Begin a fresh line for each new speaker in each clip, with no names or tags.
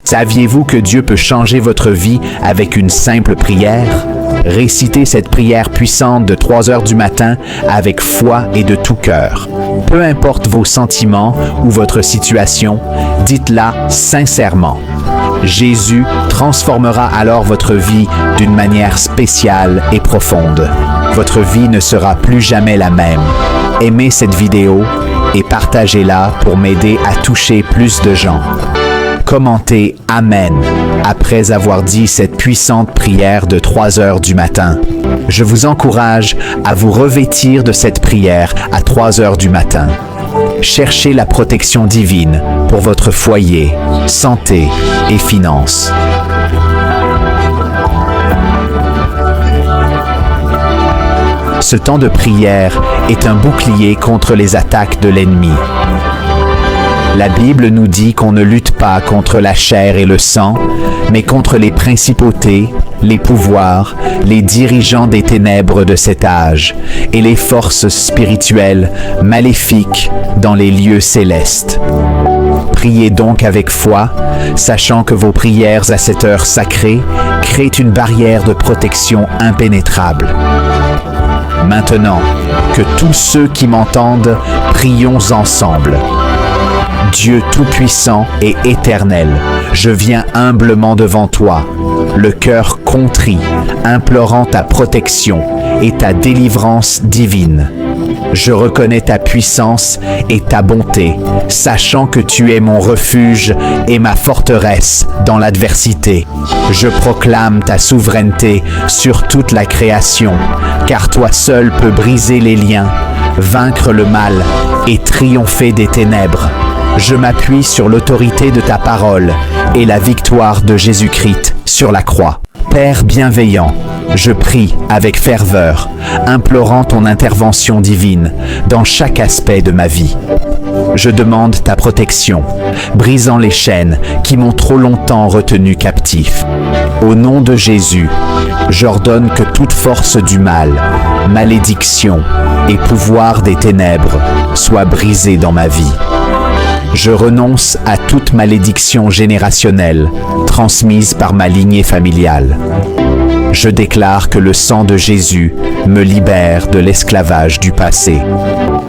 Saviez-vous que Dieu peut changer votre vie avec une simple prière? Récitez cette prière puissante de 3 heures du matin avec foi et de tout cœur. Peu importe vos sentiments ou votre situation, dites-la sincèrement. Jésus transformera alors votre vie d'une manière spéciale et profonde. Votre vie ne sera plus jamais la même. Aimez cette vidéo et partagez-la pour m'aider à toucher plus de gens. Commentez « Amen » après avoir dit cette puissante prière de 3 heures du matin. Je vous encourage à vous revêtir de cette prière à 3 heures du matin. Cherchez la protection divine pour votre foyer, santé et finances. Ce temps de prière est un bouclier contre les attaques de l'ennemi. La Bible nous dit qu'on ne lutte pas contre la chair et le sang, mais contre les principautés, les pouvoirs, les dirigeants des ténèbres de cet âge et les forces spirituelles maléfiques dans les lieux célestes. Priez donc avec foi, sachant que vos prières à cette heure sacrée créent une barrière de protection impénétrable. Maintenant, que tous ceux qui m'entendent, prions ensemble. Dieu Tout-Puissant et Éternel, je viens humblement devant toi, le cœur contrit, implorant ta protection et ta délivrance divine. Je reconnais ta puissance et ta bonté, sachant que tu es mon refuge et ma forteresse dans l'adversité. Je proclame ta souveraineté sur toute la création, car toi seul peux briser les liens, vaincre le mal et triompher des ténèbres. Je m'appuie sur l'autorité de ta parole et la victoire de Jésus-Christ sur la croix. Père bienveillant, je prie avec ferveur, implorant ton intervention divine dans chaque aspect de ma vie. Je demande ta protection, brisant les chaînes qui m'ont trop longtemps retenu captif. Au nom de Jésus, j'ordonne que toute force du mal, malédiction et pouvoir des ténèbres soient brisés dans ma vie. Je renonce à toute malédiction générationnelle transmise par ma lignée familiale. Je déclare que le sang de Jésus me libère de l'esclavage du passé.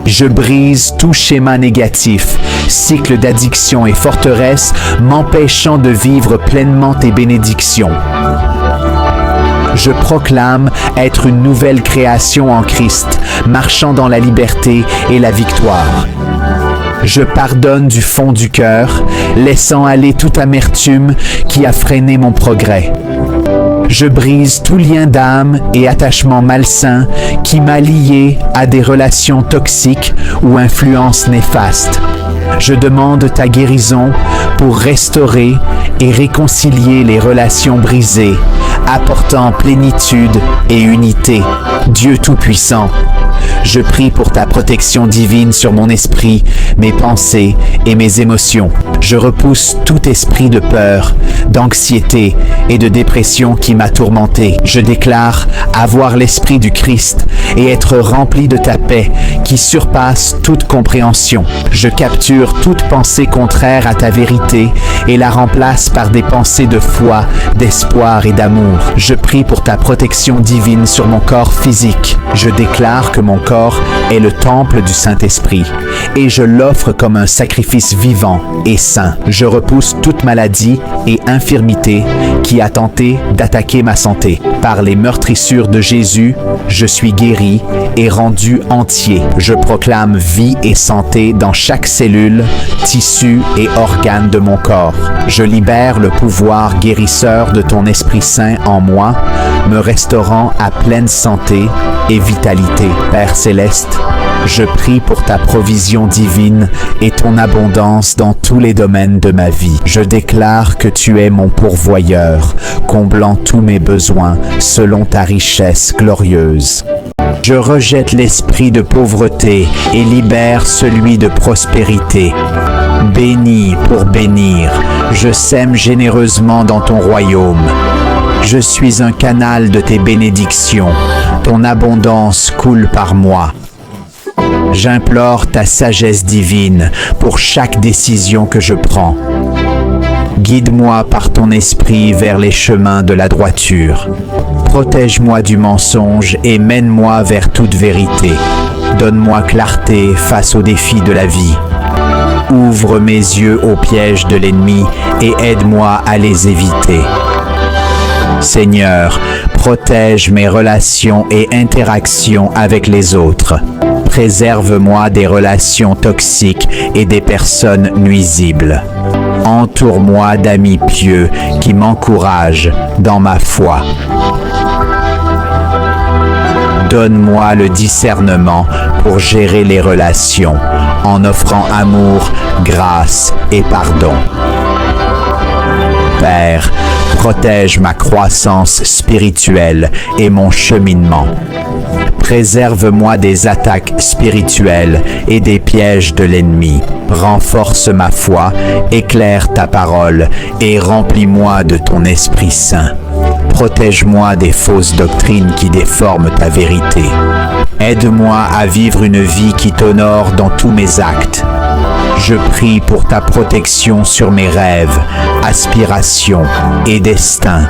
Je brise tout schéma négatif, cycle d'addiction et forteresse m'empêchant de vivre pleinement tes bénédictions. Je proclame être une nouvelle création en Christ, marchant dans la liberté et la victoire. Je pardonne du fond du cœur, laissant aller toute amertume qui a freiné mon progrès. Je brise tout lien d'âme et attachement malsain qui m'a lié à des relations toxiques ou influences néfastes. Je demande ta guérison pour restaurer et réconcilier les relations brisées, apportant plénitude et unité. Dieu Tout-Puissant, je prie pour ta protection divine sur mon esprit, mes pensées et mes émotions. Je repousse tout esprit de peur, d'anxiété et de dépression qui m'a tourmenté. Je déclare avoir l'esprit du Christ et être rempli de ta paix qui surpasse toute compréhension. Je capture toute pensée contraire à ta vérité et la remplace par des pensées de foi, d'espoir et d'amour. Je prie pour ta protection divine sur mon corps physique. Je déclare que mon corps est le temple du Saint-Esprit et je l'offre comme un sacrifice vivant et saint. Je repousse toute maladie et infirmité qui a tenté d'attaquer ma santé. Par les meurtrissures de Jésus, je suis guéri et rendu entier. Je proclame vie et santé dans chaque cellule, tissu et organe de mon corps. Je libère le pouvoir guérisseur de ton Esprit Saint en moi, me restaurant à pleine santé et vitalité. Père céleste, je prie pour ta provision divine et ton abondance dans tous les domaines de ma vie. Je déclare que tu es mon pourvoyeur, comblant tous mes besoins selon ta richesse glorieuse. Je rejette l'esprit de pauvreté et libère celui de prospérité. Béni pour bénir, je sème généreusement dans ton royaume. Je suis un canal de tes bénédictions, ton abondance coule par moi. J'implore ta sagesse divine pour chaque décision que je prends. Guide-moi par ton esprit vers les chemins de la droiture. Protège-moi du mensonge et mène-moi vers toute vérité. Donne-moi clarté face aux défis de la vie. Ouvre mes yeux aux pièges de l'ennemi et aide-moi à les éviter. Seigneur, protège mes relations et interactions avec les autres. Préserve-moi des relations toxiques et des personnes nuisibles. Entoure-moi d'amis pieux qui m'encouragent dans ma foi. Donne-moi le discernement pour gérer les relations en offrant amour, grâce et pardon. Père, protège ma croissance spirituelle et mon cheminement. Préserve-moi des attaques spirituelles et des pièges de l'ennemi. Renforce ma foi, éclaire ta parole et remplis-moi de ton Esprit Saint. Protège-moi des fausses doctrines qui déforment ta vérité. Aide-moi à vivre une vie qui t'honore dans tous mes actes. Je prie pour ta protection sur mes rêves, aspirations et destins.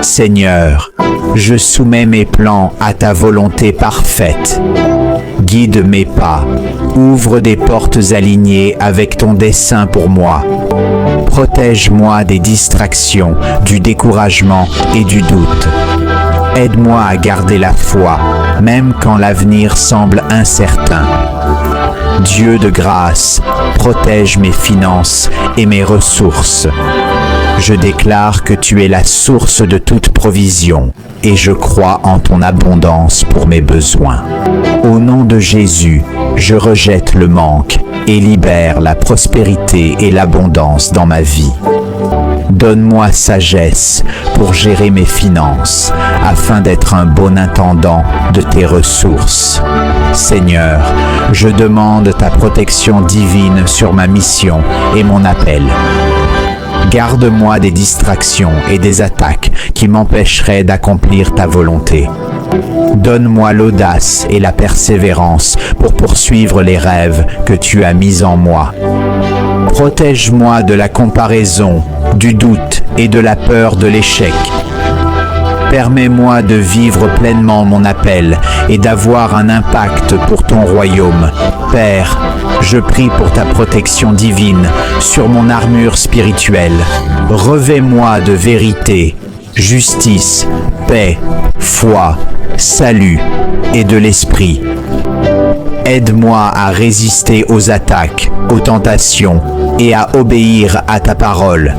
Seigneur, je soumets mes plans à ta volonté parfaite. Guide mes pas, ouvre des portes alignées avec ton dessein pour moi. Protège-moi des distractions, du découragement et du doute. Aide-moi à garder la foi, même quand l'avenir semble incertain. Dieu de grâce, protège mes finances et mes ressources. Je déclare que tu es la source de toute provision et je crois en ton abondance pour mes besoins. Au nom de Jésus, je rejette le manque et libère la prospérité et l'abondance dans ma vie. Donne-moi sagesse pour gérer mes finances, afin d'être un bon intendant de tes ressources. Seigneur, je demande ta protection divine sur ma mission et mon appel. Garde-moi des distractions et des attaques qui m'empêcheraient d'accomplir ta volonté. Donne-moi l'audace et la persévérance pour poursuivre les rêves que tu as mis en moi. Protège-moi de la comparaison, du doute et de la peur de l'échec. Permets-moi de vivre pleinement mon appel et d'avoir un impact pour ton royaume. Père, je prie pour ta protection divine sur mon armure spirituelle. Revêt-moi de vérité, justice, paix, foi, salut et de l'esprit. Aide-moi à résister aux attaques, aux tentations et à obéir à ta parole.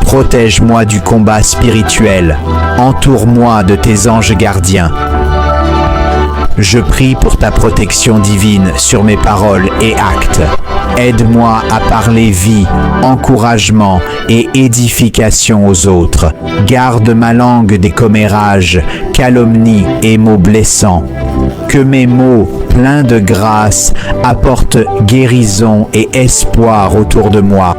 Protège-moi du combat spirituel, entoure-moi de tes anges gardiens. Je prie pour ta protection divine sur mes paroles et actes. Aide-moi à parler vie, encouragement et édification aux autres. Garde ma langue des commérages, calomnies et mots blessants. Que mes mots, pleins de grâce, apportent guérison et espoir autour de moi.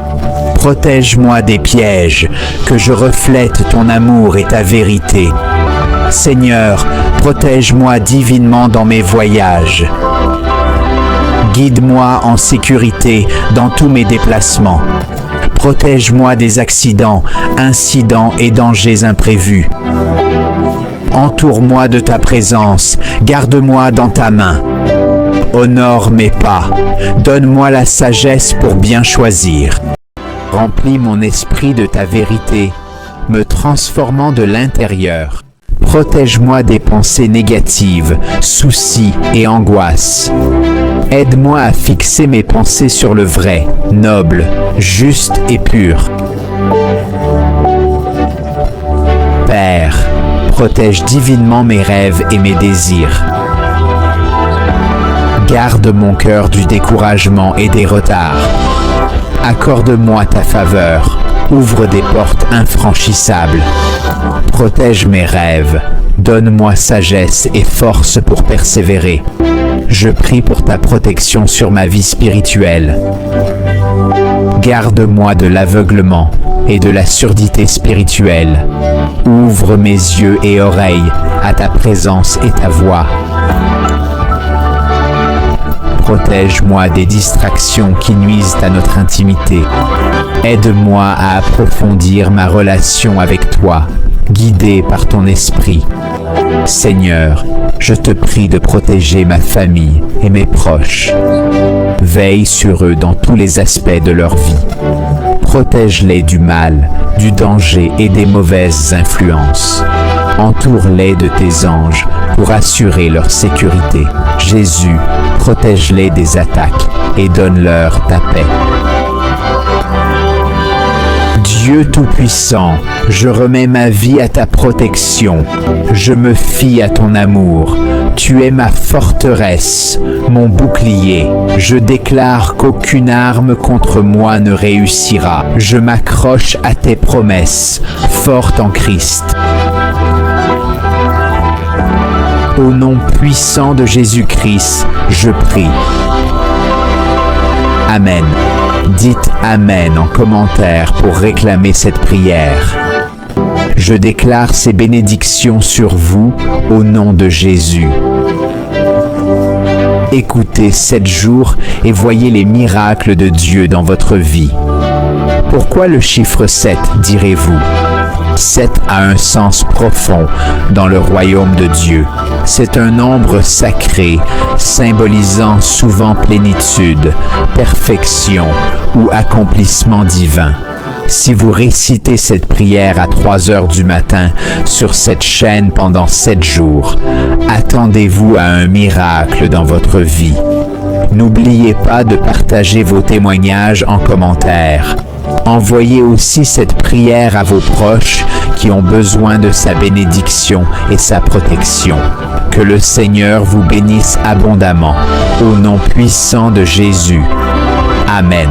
Protège-moi des pièges, que je reflète ton amour et ta vérité. Seigneur, protège-moi divinement dans mes voyages. Guide-moi en sécurité dans tous mes déplacements. Protège-moi des accidents, incidents et dangers imprévus. Entoure-moi de ta présence, garde-moi dans ta main. Honore mes pas, donne-moi la sagesse pour bien choisir. Remplis mon esprit de ta vérité, me transformant de l'intérieur. Protège-moi des pensées négatives, soucis et angoisses. Aide-moi à fixer mes pensées sur le vrai, noble, juste et pur. Père, protège divinement mes rêves et mes désirs. Garde mon cœur du découragement et des retards. Accorde-moi ta faveur, ouvre des portes infranchissables. Protège mes rêves, donne-moi sagesse et force pour persévérer. Je prie pour ta protection sur ma vie spirituelle. Garde-moi de l'aveuglement et de la surdité spirituelle. Ouvre mes yeux et oreilles à ta présence et ta voix. protège-moi des distractions qui nuisent à notre intimité. Aide-moi à approfondir ma relation avec toi, guidé par ton esprit. Seigneur, je te prie de protéger ma famille et mes proches. Veille sur eux dans tous les aspects de leur vie. Protège-les du mal, du danger et des mauvaises influences. Entoure-les de tes anges pour assurer leur sécurité. Jésus, protège-les des attaques et donne-leur ta paix. Dieu Tout-Puissant, je remets ma vie à ta protection. Je me fie à ton amour. Tu es ma forteresse, mon bouclier. Je déclare qu'aucune arme contre moi ne réussira. Je m'accroche à tes promesses, forte en Christ. Au nom puissant de Jésus-Christ, je prie. Amen. Dites Amen en commentaire pour réclamer cette prière. Je déclare ces bénédictions sur vous au nom de Jésus. Écoutez 7 jours et voyez les miracles de Dieu dans votre vie. Pourquoi le chiffre 7, direz-vous? 7 a un sens profond dans le royaume de Dieu. C'est un nombre sacré, symbolisant souvent plénitude, perfection ou accomplissement divin. Si vous récitez cette prière à 3 heures du matin sur cette chaîne pendant 7 jours, attendez-vous à un miracle dans votre vie. N'oubliez pas de partager vos témoignages en commentaire. Envoyez aussi cette prière à vos proches qui ont besoin de sa bénédiction et sa protection. Que le Seigneur vous bénisse abondamment. Au nom puissant de Jésus. Amen.